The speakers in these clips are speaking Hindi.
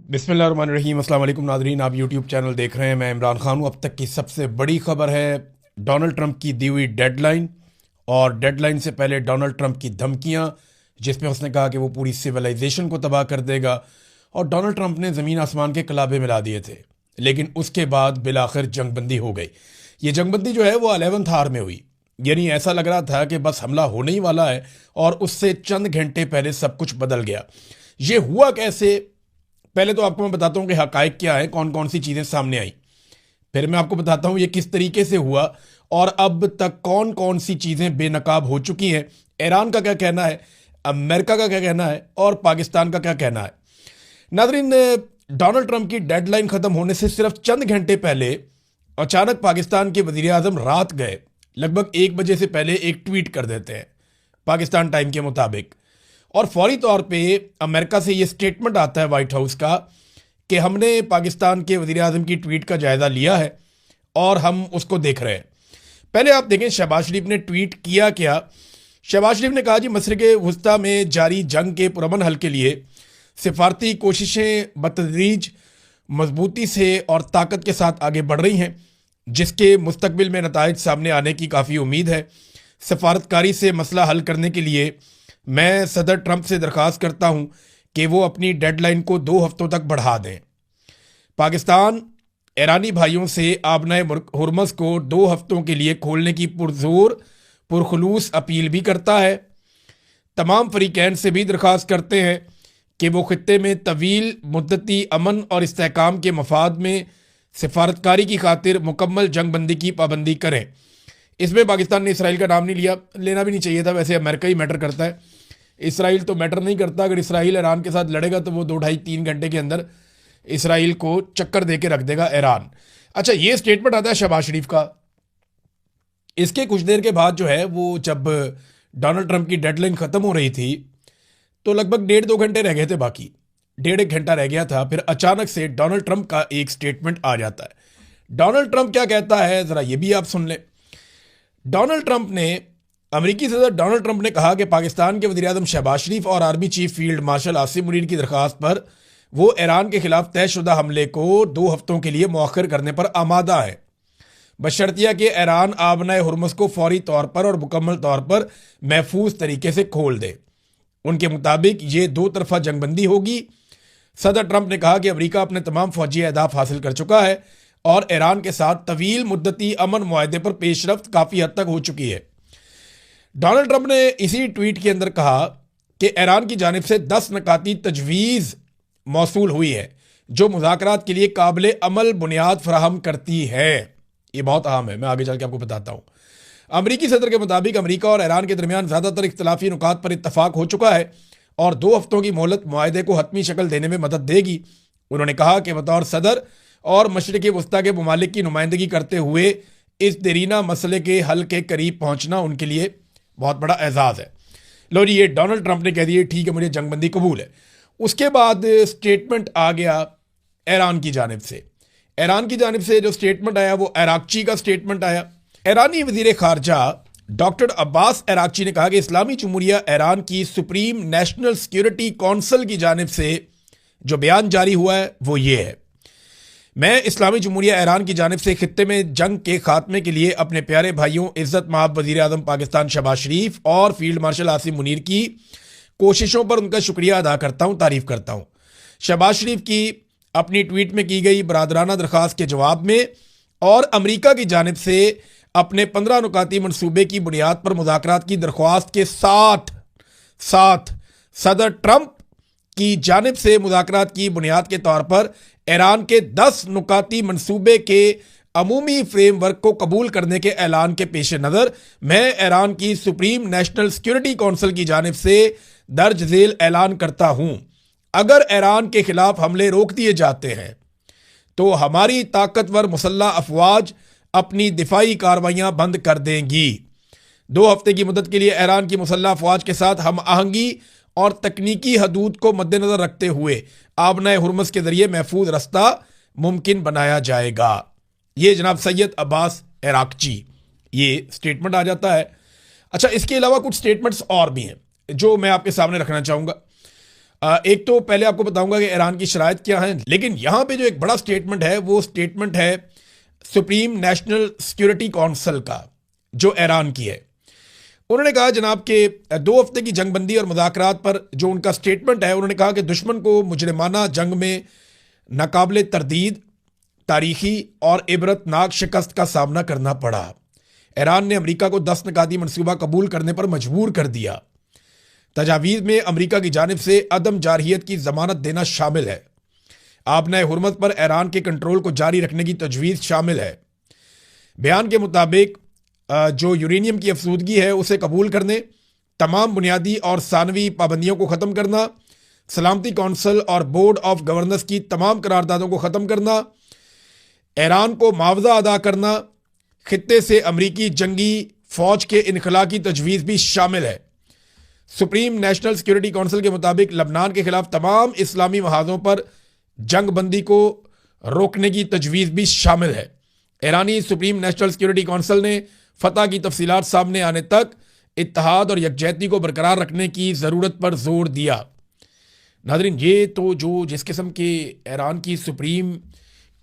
बिस्मिल्लाहिर्रहमानिर्रहीम। अस्सलाम वालेकुम नाज़रीन, आप यूट्यूब चैनल देख रहे हैं। मैं इमरान खान हूँ। अब तक की सबसे बड़ी खबर है डोनाल्ड ट्रंप की दी हुई डेडलाइन, और डेडलाइन से पहले डोनाल्ड ट्रंप की धमकियाँ, जिसमें उसने कहा कि वो पूरी सिविलाइजेशन को तबाह कर देगा। और डोनाल्ड ट्रंप ने ज़मीन आसमान के कलाबे मिला दिए थे, लेकिन उसके बाद बिलाखिर जंगबंदी हो गई। ये जंगबंदी जो है वो 11th आवर में हुई, यानी ऐसा लग रहा था कि बस हमला होने ही वाला है, और उससे चंद घंटे पहले सब कुछ बदल गया। ये हुआ कैसे? पहले तो आपको मैं बताता हूँ कि हकायक क्या है, कौन कौन सी चीज़ें सामने आई। फिर मैं आपको बताता हूँ ये किस तरीके से हुआ, और अब तक कौन कौन सी चीज़ें बेनकाब हो चुकी हैं। ईरान का क्या कहना है, अमेरिका का क्या कहना है, और पाकिस्तान का क्या कहना है। नाज़रीन, डोनाल्ड ट्रंप की डेडलाइन ख़त्म होने से सिर्फ चंद घंटे पहले अचानक पाकिस्तान के वज़ीर आज़म रात गए लगभग 1 बजे से पहले एक ट्वीट कर देते हैं पाकिस्तान टाइम के मुताबिक, और फौरी तौर पे अमेरिका से ये स्टेटमेंट आता है वाइट हाउस का कि हमने पाकिस्तान के वज़ीर आज़म की ट्वीट का जायज़ा लिया है और हम उसको देख रहे हैं। पहले आप देखें शहबाज शरीफ ने ट्वीट किया क्या। शहबाज शरीफ ने कहा जी, मशरिक़ वस्ता में जारी जंग के पुरअमन हल के लिए सिफारती कोशिशें बतदरीज मजबूती से और ताकत के साथ आगे बढ़ रही हैं, जिसके मुस्तकबिल में नताइज सामने आने की काफ़ी उम्मीद है। सफारतकारी से मसला हल करने के लिए मैं सदर ट्रंप से दरख्वास्त करता हूं कि वो अपनी डेडलाइन को 2 हफ्तों तक बढ़ा दें। पाकिस्तान ईरानी भाइयों से आबनाए हुर्मस को 2 हफ्तों के लिए खोलने की पुरजोर पुरखलूस अपील भी करता है। तमाम फरीकैन से भी दरख्वास्त करते हैं कि वो खित्ते में तवील मुद्दती अमन और इस्तेहकाम के मफाद में सिफारतकारी की खातिर मुकम्मल जंगबंदी की पाबंदी करें। इसमें पाकिस्तान ने इसराइल का नाम नहीं लिया, लेना भी नहीं चाहिए था। वैसे अमेरिका ही मैटर करता है, इसराइल तो मैटर नहीं करता। अगर इसराइल ईरान के साथ लड़ेगा तो वो 2 ढाई 3 घंटे के अंदर इसराइल को चक्कर दे के रख देगा ईरान। अच्छा, ये स्टेटमेंट आता है शहबाज शरीफ का। इसके कुछ देर के बाद जो है वो, जब डोनाल्ड ट्रंप की डेडलाइन ख़त्म हो रही थी तो लगभग 1.5 2 घंटे रह गए थे, बाकी 1.5 1 घंटा रह गया था। फिर अचानक से डोनाल्ड ट्रंप का एक स्टेटमेंट आ जाता है। डोनाल्ड ट्रंप क्या कहता है, ज़रा ये भी आप सुन लें। डोनाल्ड ट्रंप ने अमेरिकी सदर डोनाल्ड ट्रंप ने कहा कि पाकिस्तान के वज़ीर आज़म शहबाज शरीफ और army chief field marshal Asim Munir की दरख्वास्त पर वो ईरान के खिलाफ तयशुदा हमले को 2 हफ्तों के लिए मौखर करने पर आमादा है, बशर्तिया कि ईरान आबनाए हुर्मुस को फौरी तौर पर और मुकम्मल तौर पर महफूज तरीके से खोल दे। उनके मुताबिक ये 2 तरफा जंगबंदी होगी। सदर ट्रंप ने कहा कि अमेरिका अपने तमाम फौजी अहदाफ हासिल कर चुका है और ईरान के साथ तवील मुद्दती अमन मुआहदे पर पेशरफ्त काफ़ी हद तक हो चुकी है। डोनाल्ड ट्रंप ने इसी ट्वीट के अंदर कहा कि ईरान की जानिब से 10 नकाती तजवीज़ मौसूल हुई है जो मुज़ाकरात के लिए काबिल अमल बुनियाद फराहम करती है। ये बहुत अहम है, मैं आगे चल के आपको बताता हूँ। अमरीकी सदर के मुताबिक अमरीका और ईरान के दरमियान ज़्यादातर इख्तलाफी नुकात पर इत्तफाक हो चुका है और 2 हफ्तों की मोहलत मुआहदे को हतमी शक्ल देने में मदद देगी। उन्होंने कहा कि बतौर सदर और मशरिक़ वस्ता के ममालिक की नुमाइंदगी करते हुए इस देरीना मसले के हल के करीब पहुंचना उनके लिए बहुत बड़ा एजाज़ है। लो जी, ये डोनाल्ड ट्रंप ने कह दिया ठीक है, मुझे जंगबंदी कबूल है। उसके बाद स्टेटमेंट आ गया ईरान की जानिब से। ईरान की जानिब से जो स्टेटमेंट आया वो अराक्ची का स्टेटमेंट आया। ईरानी वज़ीर ख़ारजा डॉक्टर अब्बास अराक्ची ने कहा कि इस्लामी जमहूरिया ईरान की सुप्रीम नेशनल सिक्योरिटी काउंसिल की जानिब से जो बयान जारी हुआ है वो ये है, मैं इस्लामी जमहूरिया ईरान की जानिब से खित्ते में जंग के खात्मे के लिए अपने प्यारे भाइयों इज़्ज़त माब वज़ीर आज़म पाकिस्तान शहबाज शरीफ और फील्ड मार्शल आसिम मुनीर की कोशिशों पर उनका शुक्रिया अदा करता हूँ, तारीफ़ करता हूँ। शहबाज शरीफ की अपनी ट्वीट में की गई बरादराना दरख्वास्त के जवाब में और अमरीका की जानिब से अपने 15 नुकाती मनसूबे की बुनियाद पर मुज़ाकरात की दरख्वास्त के साथ साथ सदर ट्रंप की जानिब से मुज़ाकरात की बुनियाद के तौर पर ईरान के 10 नुकाती मनसूबे के अमूमी फ्रेमवर्क को कबूल करने के ऐलान के पेश नज़र मैं ईरान की सुप्रीम नेशनल सिक्योरिटी काउंसिल की जानिब से दर्ज झेल ऐलान करता हूँ, अगर ईरान के खिलाफ हमले रोक दिए जाते हैं तो हमारी ताकतवर मुसल्लह अफवाज अपनी दिफाई कार्रवाइयाँ बंद कर देंगी। 2 हफ्ते की मुद्दत के लिए ईरान की मुसल्लह अफवाज के साथ हम आहंगी और तकनीकी हदूद को मद्देनजर रखते हुए आबनाए हुर्मस के जरिए महफूज रास्ता मुमकिन बनाया जाएगा। ये जनाब सैयद अब्बास अराक्ची ये स्टेटमेंट आ जाता है। अच्छा, इसके अलावा कुछ स्टेटमेंट्स और भी हैं जो मैं आपके सामने रखना चाहूँगा। एक तो पहले आपको बताऊंगा कि ईरान की शराइत क्या है, लेकिन यहां पे जो एक बड़ा स्टेटमेंट है वो स्टेटमेंट है सुप्रीम नेशनल सिक्योरिटी काउंसिल का, जो ईरान की है। उन्होंने कहा जनाब के 2 हफ्ते की जंगबंदी और मुज़ाकरात पर जो उनका स्टेटमेंट है, उन्होंने कहा कि दुश्मन को मुजरिमाना जंग में नाकाबिले तरदीद, तारीखी और इबरतनाक शिकस्त का सामना करना पड़ा। ईरान ने अमेरिका को 10 निकाती मनसूबा कबूल करने पर मजबूर कर दिया। तजावीज़ में अमेरिका की जानिब से अदम जारहियत की जमानत देना शामिल है। आपने हुर्मत पर ईरान के कंट्रोल को जारी रखने की तजवीज़ शामिल है। बयान के मुताबिक जो यूरेनियम की अफसूदगी है उसे कबूल करने, तमाम बुनियादी और सानवी पाबंदियों को ख़त्म करना, सलामती कौंसल और बोर्ड ऑफ गवर्नर्स की तमाम करारदादों को ख़त्म करना, ईरान को मुआवजा अदा करना, खित्ते से अमरीकी जंगी फ़ौज के इनखला की तजवीज़ भी शामिल है। सुप्रीम नेशनल सिक्योरिटी काउंसिल के मुताबिक लबनान के खिलाफ तमाम इस्लामी महाजों पर जंगबंदी को रोकने की तजवीज़ भी शामिल है। ईरानी सुप्रीम नेशनल सिक्योरिटी काउंसिल ने फतह की तफसीलात सामने आने तक इत्तेहाद और यकजहती को बरकरार रखने की ज़रूरत पर जोर दिया। नाज़रीन, ये तो जो जिस किस्म के ईरान की सुप्रीम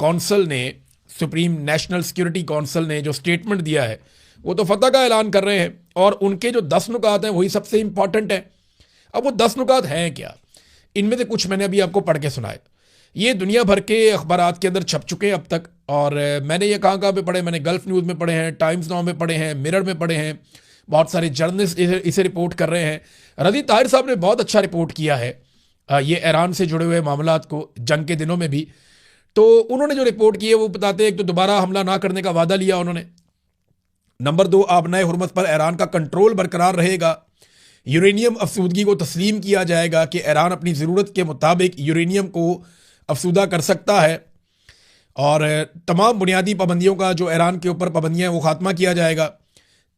काउंसिल ने, सुप्रीम नेशनल सिक्योरिटी काउंसिल ने जो स्टेटमेंट दिया है, वो तो फतह का ऐलान कर रहे हैं और उनके जो 10 नुकात हैं वही सबसे इंपॉर्टेंट है। अब वो 10 नुकात हैं क्या? इनमें से कुछ मैंने अभी आपको पढ़ के सुनाए। ये दुनिया भर के अखबारात के अंदर छप चुके हैं अब तक, और मैंने ये कहाँ पे पढ़े? मैंने गल्फ न्यूज़ में पढ़े हैं, टाइम्स नाउ में पढ़े हैं, मिरर में पढ़े हैं। बहुत सारे जर्नलिस्ट इसे रिपोर्ट कर रहे हैं। रज़ी ताहिर साहब ने बहुत अच्छा रिपोर्ट किया है ये ईरान से जुड़े हुए मामलात को, जंग के दिनों में भी। तो उन्होंने जो रिपोर्ट की है वो बताते हैं, एक तो दोबारा हमला ना करने का वादा लिया उन्होंने। नंबर 2, आबनाए हुर्मत पर ईरान का कंट्रोल बरकरार रहेगा। यूरेनियम अफसूदगी को तस्लीम किया जाएगा कि ईरान अपनी ज़रूरत के मुताबिक यूरेनियम को अफसूदा कर सकता है, और तमाम बुनियादी पाबंदियों का जो ईरान के ऊपर पाबंदियाँ हैं वो ख़ात्मा किया जाएगा।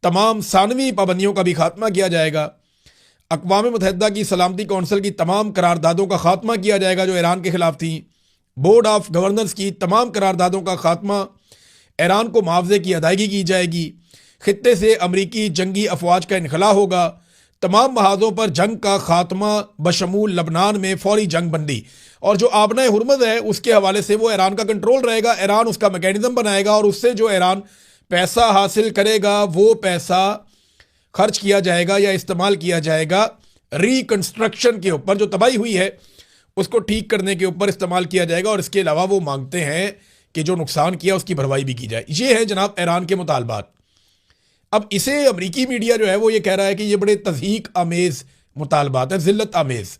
तमाम सानवी पाबंदियों का भी खात्मा किया जाएगा। अक़वाम मुत्तहिदा की सलामती कौंसिल की तमाम करारदादों का खात्मा किया जाएगा जो ईरान के ख़िलाफ़ थी। बोर्ड ऑफ गवर्नर्स की तमाम करारदादों का खात्मा, ईरान को मुआवजे की अदायगी की जाएगी। खित्ते से अमरीकी जंगी अफवाज का इनखला होगा। तमाम महाजों पर जंग का खात्मा बशमूल लबनान में फौरी जंग बंदी, और जो आबनाए हुर्मत है उसके हवाले से वो ईरान का कंट्रोल रहेगा। ईरान उसका मैकेनिज्म बनाएगा और उससे जो ईरान पैसा हासिल करेगा वो पैसा खर्च किया जाएगा या इस्तेमाल किया जाएगा रिकंस्ट्रक्शन के ऊपर। जो तबाही हुई है उसको ठीक करने के ऊपर इस्तेमाल किया जाएगा, और इसके अलावा वो मांगते हैं कि जो नुकसान किया उसकी भरपाई भी की जाए। ये है जनाब ईरान के मुतालबात। अब इसे अमरीकी मीडिया जो है वो ये कह रहा है कि ये बड़े तज़हीक आमेज़ मुतालबात है, ज़िल्लत आमेज़।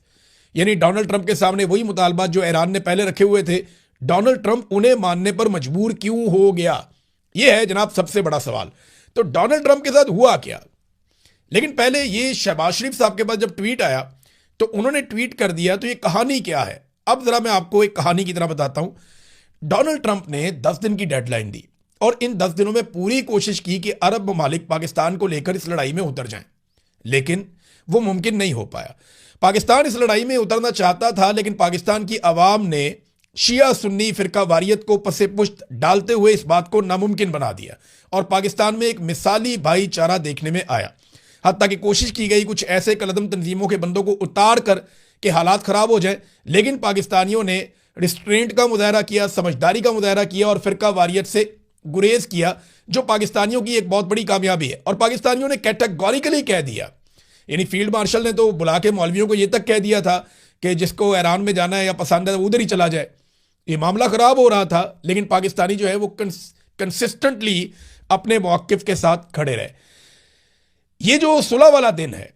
यानी डोनाल्ड ट्रंप के सामने वही मुतालबात जो ईरान ने पहले रखे हुए थे, डोनाल्ड ट्रंप उन्हें मानने पर मजबूर क्यों हो गया? ये है जनाब सबसे बड़ा सवाल। तो डोनाल्ड ट्रंप के साथ हुआ क्या? लेकिन पहले ये शहबाज शरीफ साहब के पास जब ट्वीट आया तो उन्होंने ट्वीट कर दिया, तो ये कहानी क्या है? अब जरा मैं आपको एक कहानी की तरह बताता हूं। डोनाल्ड ट्रंप ने 10 दिन की डेडलाइन दी और इन 10 दिनों में पूरी कोशिश की कि अरब ममालिक पाकिस्तान को लेकर इस लड़ाई में उतर जाएं, लेकिन वो मुमकिन नहीं हो पाया। पाकिस्तान इस लड़ाई में उतरना चाहता था, लेकिन पाकिस्तान की आवाम ने शिया सुन्नी फिरका वारियत को पसे पुश्त डालते हुए इस बात को नामुमकिन बना दिया और पाकिस्तान में एक मिसाली भाईचारा देखने में आया। हत्ता कि कोशिश की गई कुछ ऐसे कलदम तंजीमों के बंदों को उतार कर के हालात ख़राब हो जाए, लेकिन पाकिस्तानियों ने रिस्ट्रेंट का मुजाहरा किया, समझदारी का मुजाहरा किया और फिरका वारियत से गुरेज किया, जो पाकिस्तानियों की एक बहुत बड़ी कामयाबी है। और पाकिस्तानियों ने कैटेगोरिकली कह दिया, यानी फील्ड मार्शल ने तो बुला के मौलवियों को यह तक कह दिया था कि जिसको ईरान में जाना है या पसंद है वो उधर ही चला जाए। ये मामला ख़राब हो रहा था, लेकिन पाकिस्तानी जो है वो कंसिस्टेंटली अपने मौक़िफ़ के साथ खड़े रहे। ये जो सुलह वाला दिन है,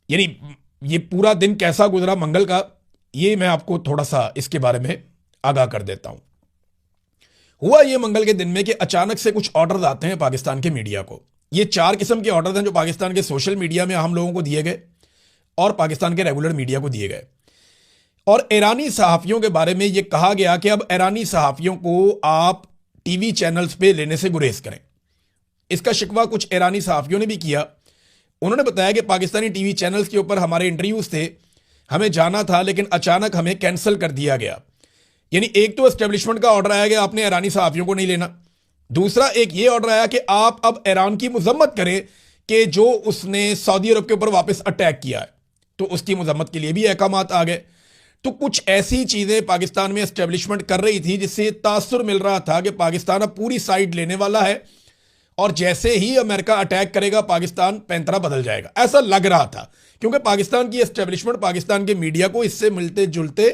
यानी ये पूरा दिन कैसा गुजरा मंगल का, ये मैं आपको थोड़ा सा इसके बारे में आगाह कर देता हूं। हुआ ये मंगल के दिन में कि अचानक से कुछ ऑर्डर्स आते हैं पाकिस्तान के मीडिया को। ये 4 किस्म के ऑर्डर्स हैं जो पाकिस्तान के सोशल मीडिया में हम लोगों को दिए गए और पाकिस्तान के रेगुलर मीडिया को दिए गए। और ईरानी सहाफ़ियों के बारे में ये कहा गया कि अब ईरानी सहाफ़ियों को आप टीवी चैनल्स पे लेने से गुरेज करें। इसका शिकवा कुछ ईरानी सहाफ़ियों ने भी किया। उन्होंने बताया कि पाकिस्तानी टीवी चैनल्स के ऊपर हमारे इंटरव्यूज़ थे, हमें जाना था, लेकिन अचानक हमें कैंसिल कर दिया गया। यानी एक तो एस्टेब्लिशमेंट का ऑर्डर आया कि आपने ईरानी सहाफ़ियों को नहीं लेना। दूसरा एक ये ऑर्डर आया कि आप अब ईरान की मजम्मत करें कि जो उसने सऊदी अरब के ऊपर वापस अटैक किया है। तो उसकी मजम्मत के लिए भी अहकामात आ गए। तो कुछ ऐसी चीज़ें पाकिस्तान में एस्टेब्लिशमेंट कर रही थी जिससे तासुर मिल रहा था कि पाकिस्तान अब पूरी साइड लेने वाला है और जैसे ही अमेरिका अटैक करेगा पाकिस्तान पैंतरा बदल जाएगा, ऐसा लग रहा था। क्योंकि पाकिस्तान की एस्टेब्लिशमेंट पाकिस्तान के मीडिया को इससे मिलते जुलते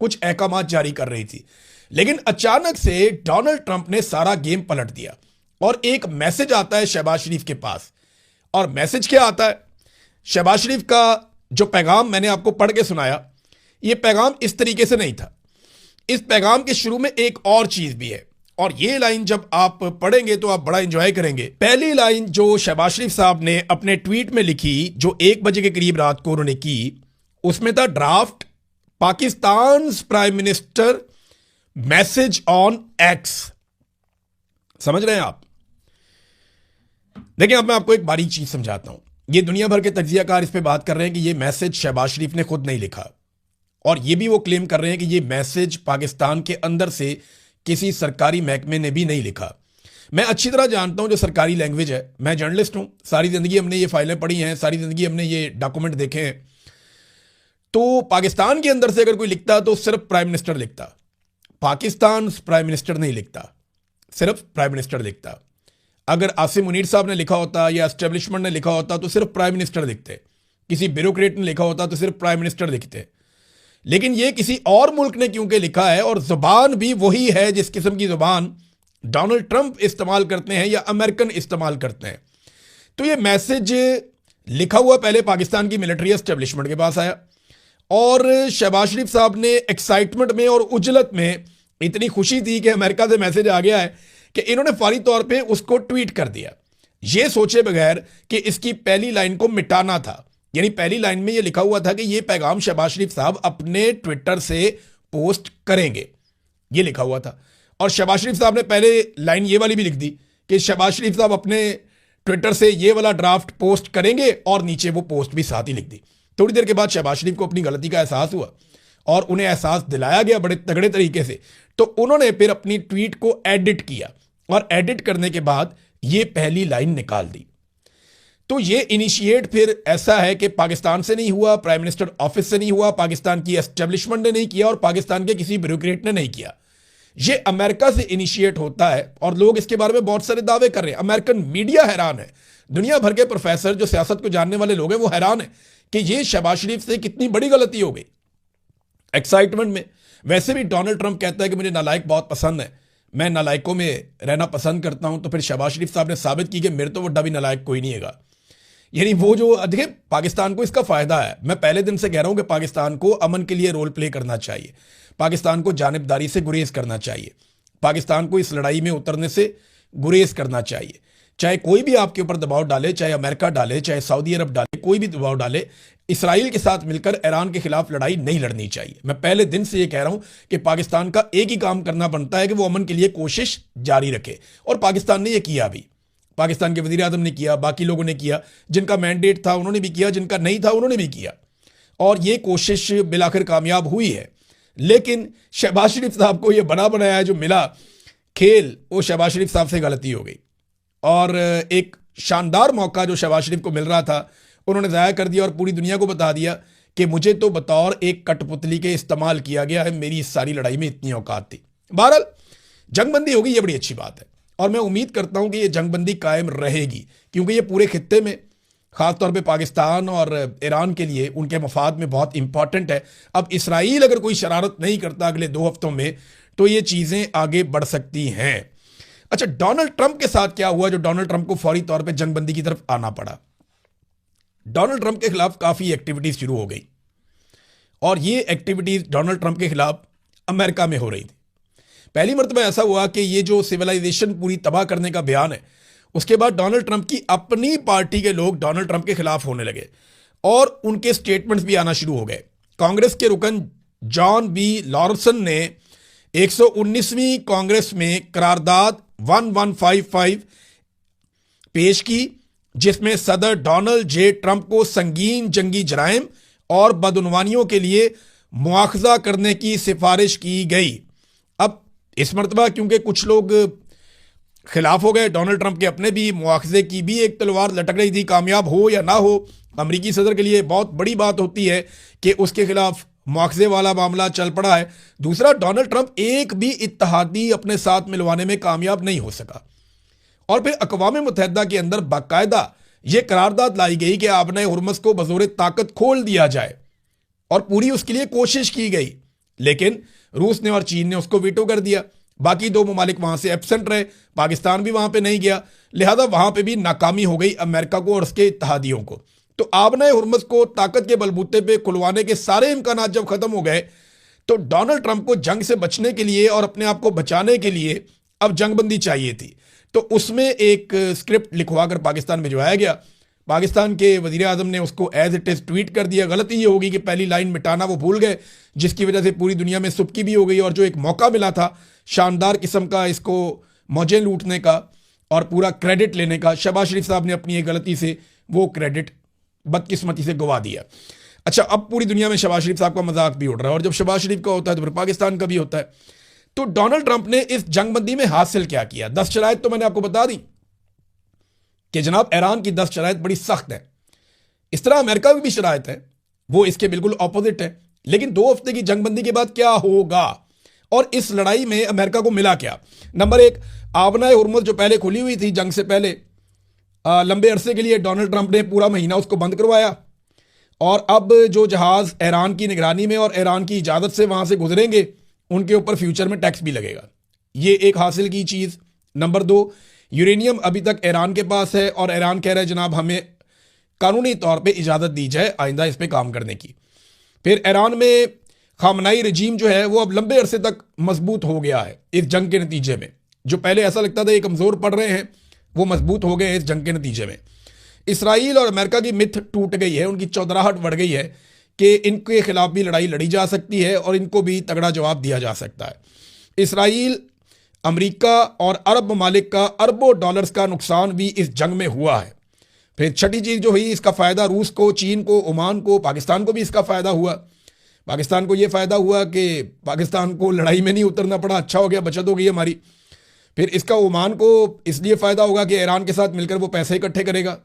कुछ अहकामात जारी कर रही थी। लेकिन अचानक से डोनाल्ड ट्रंप ने सारा गेम पलट दिया और एक मैसेज आता है शहबाज शरीफ के पास। और मैसेज क्या आता है? शहबाज शरीफ का जो पैगाम मैंने आपको पढ़ के सुनाया, यह पैगाम इस तरीके से नहीं था। इस पैगाम के शुरू में एक और चीज भी है और ये लाइन जब आप पढ़ेंगे तो आप बड़ा एंजॉय करेंगे। पहली लाइन जो शहबाज शरीफ साहब ने अपने ट्वीट में लिखी, जो 1 बजे के करीब रात को उन्होंने की, उसमें था draft Pakistan prime minister message on x. समझ रहे हैं आप? देखिए, अब मैं आपको एक बारीक चीज समझाता हूं। ये दुनिया भर के तज्जियाकार इस पे बात कर रहे हैं कि ये मैसेज शहबाज शरीफ ने खुद नहीं लिखा और ये भी वो क्लेम कर रहे हैं कि ये मैसेज पाकिस्तान के अंदर से किसी सरकारी महकमे ने भी नहीं लिखा। मैं अच्छी तरह जानता हूं जो सरकारी लैंग्वेज है, मैं जर्नलिस्ट हूं, सारी जिंदगी हमने ये फाइलें पढ़ी हैं, सारी जिंदगी हमने ये डॉक्यूमेंट देखे हैं। तो पाकिस्तान के अंदर से अगर कोई लिखता तो सिर्फ प्राइम मिनिस्टर लिखता, पाकिस्तान प्राइम मिनिस्टर नहीं लिखता, सिर्फ प्राइम मिनिस्टर लिखता। अगर आसिम मुनीर साहब ने लिखा होता या एस्टेब्लिशमेंट ने लिखा होता तो सिर्फ प्राइम मिनिस्टर लिखते, किसी ब्यूरोक्रेट ने लिखा होता तो सिर्फ प्राइम मिनिस्टर लिखते। लेकिन ये किसी और मुल्क ने क्योंकि लिखा है और जुबान भी वही है जिस किस्म की जुबान डोनाल्ड ट्रंप इस्तेमाल करते हैं या अमेरिकन इस्तेमाल करते हैं, तो ये मैसेज लिखा हुआ पहले पाकिस्तान की मिलिट्री एस्टेब्लिशमेंट के पास आया और शहबाज शरीफ साहब ने एक्साइटमेंट में और उजलत में इतनी खुशी थी कि अमेरिका से मैसेज आ गया है कि इन्होंने फौरी तौर पे उसको ट्वीट कर दिया, ये सोचे बगैर कि इसकी पहली लाइन को मिटाना था। यानी पहली लाइन में ये लिखा हुआ था कि ये पैगाम शहबाज शरीफ साहब अपने ट्विटर से पोस्ट करेंगे, ये लिखा हुआ था। और शहबाज शरीफ साहब ने पहले लाइन ये वाली भी लिख दी कि शहबाज शरीफ साहब अपने ट्विटर से ये वाला ड्राफ्ट पोस्ट करेंगे और नीचे वो पोस्ट भी साथ ही लिख दी। थोड़ी देर के बाद शहबाज शरीफ को अपनी गलती का एहसास हुआ और उन्हें एहसास दिलाया गया बड़े तगड़े तरीके से, तो उन्होंने फिर अपनी ट्वीट को एडिट किया और एडिट करने के बाद ये पहली लाइन निकाल दी। तो ये इनिशिएट फिर ऐसा है कि पाकिस्तान से नहीं हुआ, प्राइम मिनिस्टर ऑफिस से नहीं हुआ, पाकिस्तान की एस्टेब्लिशमेंट ने नहीं किया और पाकिस्तान के किसी ब्यूरोक्रेट ने नहीं किया। ये अमेरिका से इनिशिएट होता है और लोग इसके बारे में बहुत सारे दावे कर रहे हैं। अमेरिकन मीडिया हैरान है, दुनिया भर के प्रोफेसर जो सियासत को जानने वाले लोग हैं वो हैरान है कि ये शहबाज शरीफ से कितनी बड़ी गलती हो गई एक्साइटमेंट में। वैसे भी डोनाल्ड ट्रंप कहता है कि मुझे नालायक बहुत पसंद है, मैं नालायकों में रहना पसंद करता हूं, तो फिर शहबाज शरीफ साहब ने साबित की कि मेरे तो बड़ा भी नालायक कोई नहीं है। यानी वो जो देखिए, पाकिस्तान को इसका फायदा है। मैं पहले दिन से कह रहा हूं कि पाकिस्तान को अमन के लिए रोल प्ले करना चाहिए, पाकिस्तान को जानिबदारी से गुरेज करना चाहिए, पाकिस्तान को इस लड़ाई में उतरने से गुरेज करना चाहिए। चाहे कोई भी आपके ऊपर दबाव डाले, चाहे अमेरिका डाले, चाहे सऊदी अरब डाले, कोई भी दबाव डाले, इसराइल के साथ मिलकर ईरान के खिलाफ लड़ाई नहीं लड़नी चाहिए। मैं पहले दिन से ये कह रहा हूं कि पाकिस्तान का एक ही काम करना बनता है कि वो अमन के लिए कोशिश जारी रखे और पाकिस्तान ने यह किया भी। पाकिस्तान के वजीर आज़म ने किया, बाकी लोगों ने किया, जिनका मैंडेट था उन्होंने भी किया, जिनका नहीं था उन्होंने भी किया और ये कोशिश बिलाखिर कामयाब हुई है। लेकिन शहबाज शरीफ साहब को ये बना बनाया जो मिला खेल, वो शहबाज शरीफ साहब से गलती हो गई और एक शानदार मौका जो शहबाज शरीफ को मिल रहा था उन्होंने ज़ाया कर दिया और पूरी दुनिया को बता दिया कि मुझे तो बतौर एक कठपुतली के इस्तेमाल किया गया है, मेरी इस सारी लड़ाई में इतनी औकात थी। बहरहाल जंगबंदी होगी, ये बड़ी अच्छी बात है और मैं उम्मीद करता हूं कि ये जंगबंदी कायम रहेगी क्योंकि ये पूरे खित्ते में, खासतौर पे पाकिस्तान और ईरान के लिए, उनके मफाद में बहुत इंपॉर्टेंट है। अब इसराइल अगर कोई शरारत नहीं करता अगले 2 हफ्तों में तो ये चीज़ें आगे बढ़ सकती हैं। अच्छा, डोनाल्ड ट्रंप के साथ क्या हुआ जो डोनाल्ड ट्रंप को फौरी तौर पे जंगबंदी की तरफ आना पड़ा? डोनाल्ड ट्रंप के खिलाफ काफ़ी एक्टिविटीज़ शुरू हो गई और ये एक्टिविटीज़ डोनाल्ड ट्रंप के खिलाफ अमेरिका में हो रही थी। पहली मरतबा ऐसा हुआ कि ये जो सिविलाइजेशन पूरी तबाह करने का बयान है, उसके बाद डोनाल्ड ट्रंप की अपनी पार्टी के लोग डोनाल्ड ट्रंप के खिलाफ होने लगे और उनके स्टेटमेंट्स भी आना शुरू हो गए। कांग्रेस के रुकन जॉन बी लॉरेंसन ने 119वीं कांग्रेस में करारदाद 1155 पेश की जिसमें सदर डोनाल्ड जे ट्रंप को संगीन जंगी जराइम और बदउनवानियों के लिए मुआखजा करने की सिफारिश की गई। अब इस मरतबा क्योंकि कुछ लोग खिलाफ हो गए। डोनाल्ड ट्रंप के अपने भी मुआवजे की भी एक तलवार लटक रही थी, कामयाब हो या ना हो। अमरीकी सदर के लिए बहुत बड़ी बात होती है कि उसके खिलाफ मुआवजे वाला मामला चल पड़ा है। दूसरा, डोनाल्ड ट्रंप एक भी इत्तेहादी अपने साथ मिलवाने में कामयाब नहीं हो सका। और फिर अक़वाम मुत्तहिदा के अंदर बाकायदा यह करारदाद लाई गई कि आबना हुर्मुज़ को बज़ोर ताकत खोल दिया जाए, और पूरी उसके लिए कोशिश की गई, लेकिन रूस ने और चीन ने उसको वीटो कर दिया। बाकी दो ममालिक वहां से एब्सेंट रहे, पाकिस्तान भी वहां पे नहीं गया, लिहाजा वहां पे भी नाकामी हो गई अमेरिका को और उसके इत्तेहादियों को। तो आबना हुर्मुज़ को ताकत के बलबूते पे खुलवाने के सारे इम्कान जब खत्म हो गए, तो डोनाल्ड ट्रंप को जंग से बचने के लिए और अपने आप को बचाने के लिए अब जंगबंदी चाहिए थी। तो उसमें एक स्क्रिप्ट लिखवा कर पाकिस्तान भिजवाया गया। पाकिस्तान के वजीर आजम ने उसको एज इट इज ट्वीट कर दिया। गलती ये होगी कि पहली लाइन मिटाना वो भूल गए, जिसकी वजह से पूरी दुनिया में सुबकी भी हो गई, और जो एक मौका मिला था शानदार किस्म का इसको मौजें लूटने का और पूरा क्रेडिट लेने का, शहबाज शरीफ साहब ने अपनी एक गलती से वो क्रेडिट बदकिस्मती से गवा दिया। अच्छा, अब पूरी दुनिया में शहबाज शरीफ साहब का मजाक भी उड़ रहा है, और जब शहबाज शरीफ का होता है तो फिर पाकिस्तान का भी होता है। तो डोनाल्ड ट्रंप ने इस जंगबंदी में हासिल क्या किया? 10 शराइत तो मैंने आपको बता दी कि जनाब ईरान की 10 शराइत बड़ी सख्त है। इस तरह अमेरिका की भी शराइत है, वो इसके बिल्कुल ऑपोजिट है। लेकिन 2 हफ्ते की जंगबंदी के बाद क्या होगा, और इस लड़ाई में अमेरिका को मिला क्या? नंबर 1, आबना हुर्मुज़ जो पहले खुली हुई थी जंग से पहले, लंबे अरसे के लिए डोनाल्ड ट्रंप ने पूरा महीना उसको बंद करवाया, और अब जो जहाज ईरान की निगरानी में और ईरान की इजाज़त से वहां से गुजरेंगे, उनके ऊपर फ्यूचर में टैक्स भी लगेगा। ये एक हासिल की चीज़। नंबर 2, यूरेनियम अभी तक ईरान के पास है, और ईरान कह रहा है जनाब हमें कानूनी तौर पे इजाज़त दी जाए आइंदा इस पे काम करने की। फिर ईरान में खामनाई रजीम जो है वो अब लंबे अरसे तक मजबूत हो गया है इस जंग के नतीजे में। जो पहले ऐसा लगता था ये कमज़ोर पड़ रहे हैं, वो मजबूत हो गए इस जंग के नतीजे में। इसराइल और अमेरिका की मिथ टूट गई है, उनकी चौधराहट बढ़ गई है कि इनके खिलाफ भी लड़ाई लड़ी जा सकती है और इनको भी तगड़ा जवाब दिया जा सकता है। इसराइल, अमेरिका और अरब ममालिक का अरबों डॉलर्स का नुकसान भी इस जंग में हुआ है। फिर छठी चीज़ जो हुई, इसका फ़ायदा रूस को, चीन को, ओमान को, पाकिस्तान को भी इसका फ़ायदा हुआ। पाकिस्तान को ये फ़ायदा हुआ कि पाकिस्तान को लड़ाई में नहीं उतरना पड़ा, अच्छा हो गया, बचत हो गई हमारी। फिर इसका ओमान को इसलिए फ़ायदा होगा कि ईरान के साथ मिलकर वो पैसे इकट्ठे करेगा,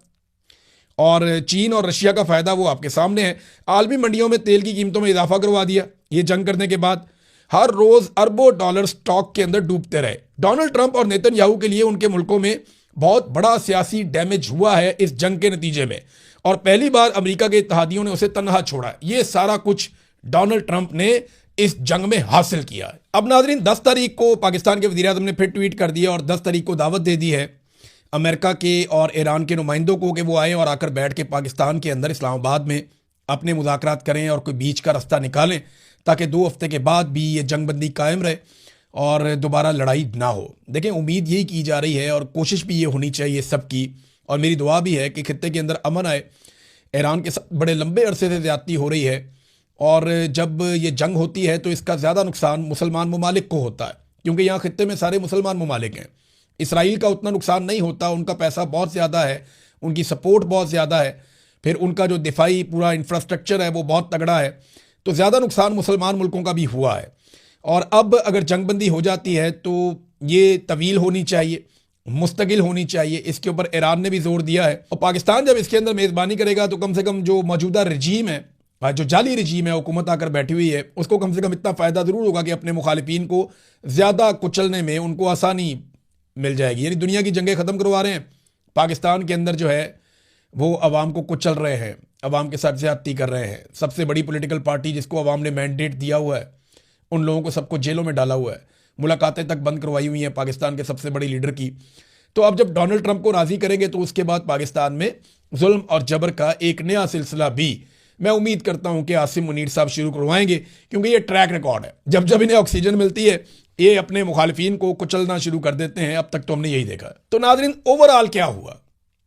और चीन और रशिया का फ़ायदा वो आपके सामने है। आलमी मंडियों में तेल की कीमतों में इजाफा करवा दिया ये जंग करने के बाद। हर रोज़ अरबों डॉलर स्टॉक के अंदर डूबते रहे। डोनाल्ड ट्रंप और नेतन्याहू के लिए उनके मुल्कों में बहुत बड़ा सियासी डैमेज हुआ है इस जंग के नतीजे में, और पहली बार अमेरिका के इत्तेहादियों ने उसे तन्हा छोड़ा। ये सारा कुछ डोनाल्ड ट्रंप ने इस जंग में हासिल किया है। अब नाजरीन, 10 तारीख को पाकिस्तान के वज़ीर आज़म ने फिर ट्वीट कर दिया और 10 तारीख को दावत दे दी है अमेरिका के और ईरान के नुमाइंदों को कि वो आए और आकर बैठ के पाकिस्तान के अंदर इस्लामाबाद में अपने मुज़ाकरात करें और कोई बीच का रास्ता निकालें, ताकि 2 हफ्ते के बाद भी ये जंगबंदी कायम रहे और दोबारा लड़ाई ना हो। देखें, उम्मीद यही की जा रही है और कोशिश भी ये होनी चाहिए सबकी, और मेरी दुआ भी है कि खित्ते के अंदर अमन आए। ईरान के साथ बड़े लंबे अरसे से ज़्यादती हो रही है, और जब ये जंग होती है तो इसका ज़्यादा नुकसान मुसलमान ममालिक को होता है, क्योंकि यहाँ खित्ते में सारे मुसलमान ममालिक हैं। इसराइल का उतना नुकसान नहीं होता, उनका पैसा बहुत ज़्यादा है, उनकी सपोर्ट बहुत ज़्यादा है, फिर उनका जो दिफाई पूरा इंफ्रास्ट्रक्चर है वो बहुत तगड़ा है, तो ज़्यादा नुकसान मुसलमान मुल्कों का भी हुआ है। और अब अगर जंगबंदी हो जाती है तो ये तवील होनी चाहिए, मुस्तकिल होनी चाहिए, इसके ऊपर ईरान ने भी जोर दिया है। और पाकिस्तान जब इसके अंदर मेज़बानी करेगा तो कम से कम जो मौजूदा रजीम है, जो जाली रजीम है, हुकूमत आकर बैठी हुई है, उसको कम से कम इतना फ़ायदा ज़रूर होगा कि अपने मुखालिफिन को ज़्यादा कुचलने में उनको आसानी मिल जाएगी। यानी दुनिया की जंगें ख़त्म करवा रहे हैं, पाकिस्तान के अंदर जो है वो अवाम को कुचल रहे हैं, अवाम के साथ ज़्यादती कर रहे हैं। सबसे बड़ी पॉलिटिकल पार्टी जिसको अवाम ने मैंडेट दिया हुआ है, उन लोगों को सबको जेलों में डाला हुआ है, मुलाकातें तक बंद करवाई हुई हैं पाकिस्तान के सबसे बड़ी लीडर की। तो अब जब डोनाल्ड ट्रंप को राज़ी करेंगे तो उसके बाद पाकिस्तान में जुल्म और जबर का एक नया सिलसिला भी मैं उम्मीद करता हूं कि आसिम मुनीर साहब शुरू करवाएंगे, क्योंकि ये ट्रैक रिकॉर्ड है। जब जब इन्हें ऑक्सीजन मिलती है ये अपने मुखालिफिन को कुचलना शुरू कर देते हैं। अब तक तो हमने यही देखा। तो नाज़रीन, ओवरऑल क्या हुआ,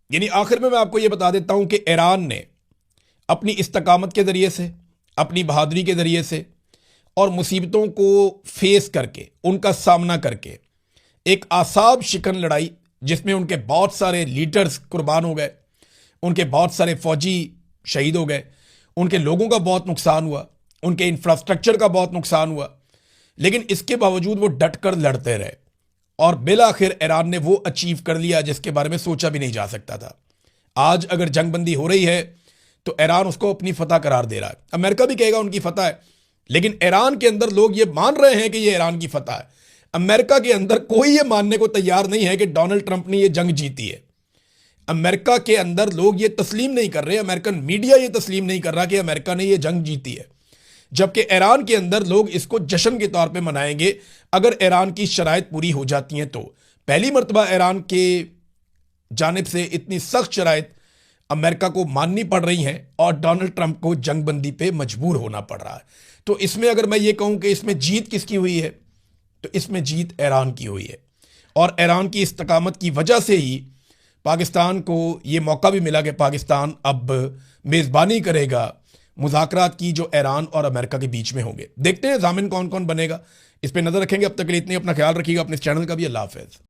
यानी आखिर में मैं आपको ये बता देता हूं कि ईरान ने अपनी इस्तकामत के ज़रिए से, अपनी बहादुरी के ज़रिए से और मुसीबतों को फेस करके, उनका सामना करके एक आसाब शिकन लड़ाई, जिसमें उनके बहुत सारे लीडर्स कुर्बान हो गए, उनके बहुत सारे फौजी शहीद हो गए, उनके लोगों का बहुत नुकसान हुआ, उनके इंफ्रास्ट्रक्चर का बहुत नुकसान हुआ, लेकिन इसके बावजूद वो डट कर लड़ते रहे और बिलाखिर ईरान ने वो अचीव कर लिया जिसके बारे में सोचा भी नहीं जा सकता था। आज अगर जंगबंदी हो रही है तो ईरान उसको अपनी फतह करार दे रहा है। अमेरिका भी कहेगा उनकी फतह है, लेकिन ईरान के अंदर लोग ये मान रहे हैं कि ये ईरान की फतह है। अमेरिका के अंदर कोई ये मानने को तैयार नहीं है कि डोनाल्ड ट्रंप ने ये जंग जीती है। अमेरिका के अंदर लोग ये तस्लीम नहीं कर रहे, अमेरिकन मीडिया ये तस्लीम नहीं कर रहा कि अमेरिका ने ये जंग जीती है। जबकि ईरान के अंदर लोग इसको जश्न के तौर पे मनाएंगे अगर ईरान की शराइत पूरी हो जाती हैं तो। पहली मर्तबा ईरान के जानिब से इतनी सख्त शराइत अमेरिका को माननी पड़ रही हैं और डोनाल्ड ट्रंप को जंगबंदी पे मजबूर होना पड़ रहा है। तो इसमें अगर मैं ये कहूं कि इसमें जीत किसकी हुई है, तो इसमें जीत ईरान की हुई है। और ईरान की इस्तकामत की वजह से ही पाकिस्तान को ये मौका भी मिला कि पाकिस्तान अब मेज़बानी करेगा मुज़ाकरात की जो ईरान और अमेरिका के बीच में होंगे। देखते हैं ज़ामिन कौन कौन बनेगा, इस पर नज़र रखेंगे। अब तक के लिए इतने, अपना ख्याल रखिएगा, अपने इस चैनल का भी। अल्लाह हाफ़िज़।